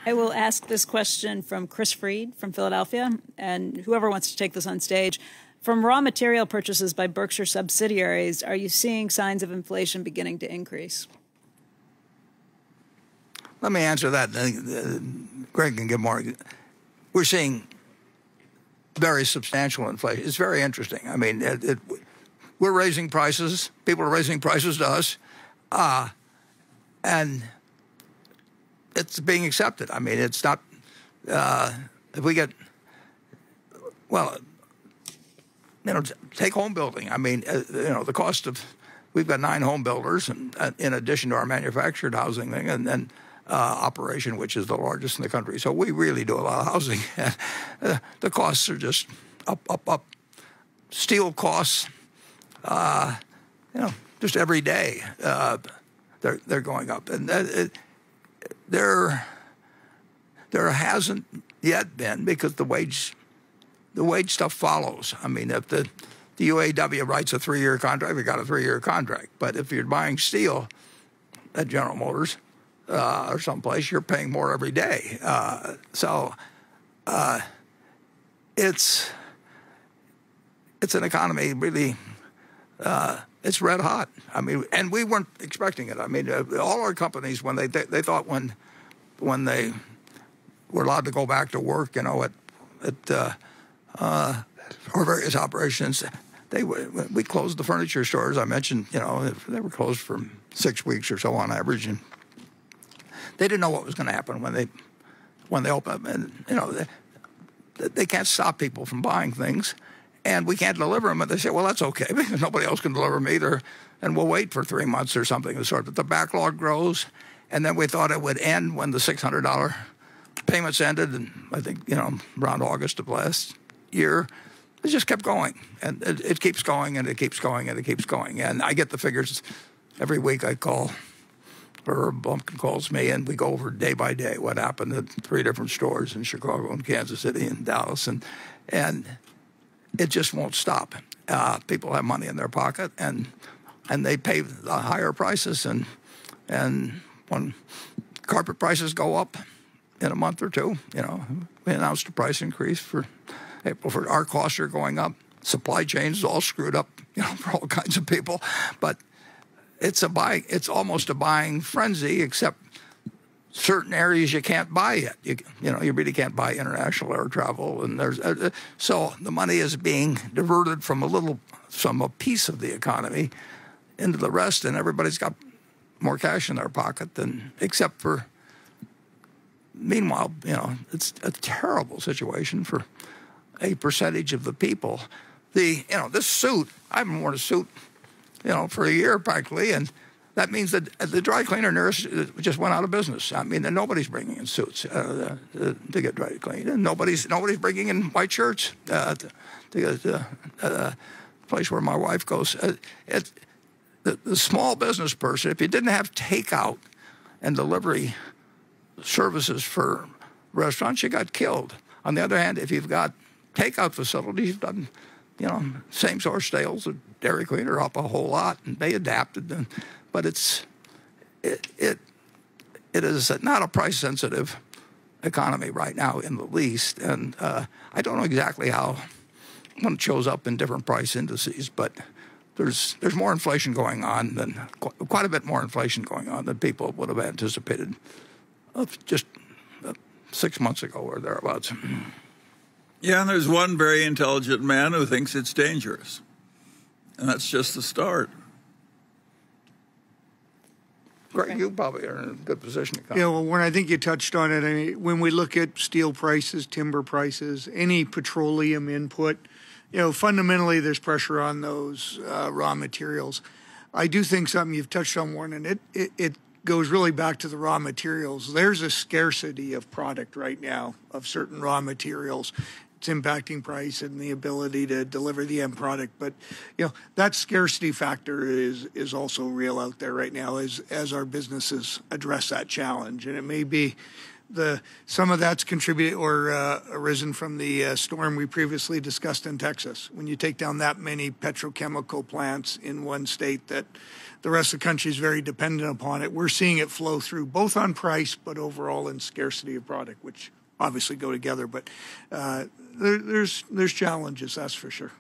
I will ask this question from Chris Freed from Philadelphia, and whoever wants to take this on stage. From raw material purchases by Berkshire subsidiaries, are you seeing signs of inflation beginning to increase? Let me answer that. Greg can give more. We're seeing very substantial inflation. It's very interesting. I mean, we're raising prices. People are raising prices to us, and it's being accepted. I mean, it's not. If we get, well, take home building. I mean, the cost of, we've got 9 home builders, and in addition to our manufactured housing thing, and then operation, which is the largest in the country. So we really do a lot of housing. The costs are just up. Steel costs, just every day, they're going up, and there hasn't yet been, because the wage stuff follows. I mean, if the UAW writes a 3-year contract, we got a 3-year contract. But if you're buying steel at General Motors or someplace, you're paying more every day. So it's an economy really. It's red hot. I mean, and we weren't expecting it. I mean, all our companies, when they thought when they were allowed to go back to work, at our various operations, we closed the furniture stores. I mentioned, they were closed for 6 weeks or so on average, and they didn't know what was going to happen when they opened. And they can't stop people from buying things, and we can't deliver them. And they say, well, that's okay, because nobody else can deliver them either, and we'll wait for 3 months or something of the sort. But the backlog grows, and then we thought it would end when the $600 payments ended, and I think, around August of last year. It just kept going, and it keeps going, and it keeps going, and it keeps going. And I get the figures every week. I call, or Bumpkin calls me, and we go over day by day what happened at 3 different stores in Chicago and Kansas City and Dallas, and it just won't stop. People have money in their pocket, and they pay the higher prices, and when carpet prices go up in a month or two, we announced a price increase for April. For our costs are going up. Supply chains all screwed up, for all kinds of people. But it's almost a buying frenzy, except certain areas you can't buy yet. You really can't buy international air travel, and so the money is being diverted from a piece of the economy into the rest, and everybody's got more cash in their pocket than, except for. Meanwhile, it's a terrible situation for a percentage of the people. This suit, I haven't worn a suit, for a year practically, and that means that the dry cleaner nurse just went out of business. I mean, nobody's bringing in suits to get dry cleaned, and nobody's bringing in white shirts to get the place where my wife goes. The small business person, if you didn't have takeout and delivery services for restaurants, you got killed. On the other hand, if you've got takeout facilities, you've done, same source sales of Dairy Queen are up a whole lot, and they adapted. But it is not a price-sensitive economy right now in the least, and I don't know exactly how when it shows up in different price indices, but there's more inflation going on than quite a bit more inflation going on than people would have anticipated just 6 months ago or thereabouts. Yeah, and there's one very intelligent man who thinks it's dangerous, and that's just the start. Greg, you probably are in a good position to comment. Yeah, well, when I think you touched on it, I mean, when we look at steel prices, timber prices, any petroleum input, fundamentally there's pressure on those raw materials. I do think something you've touched on, Warren, and it goes really back to the raw materials. There's a scarcity of product right now of certain raw materials. It's impacting price and the ability to deliver the end product. But, that scarcity factor is also real out there right now as our businesses address that challenge. And it may be some of that's contributed or arisen from the storm we previously discussed in Texas. When you take down that many petrochemical plants in one state, that the rest of the country is very dependent upon it. We're seeing it flow through both on price, but overall in scarcity of product, which obviously go together. But there's challenges, that's for sure.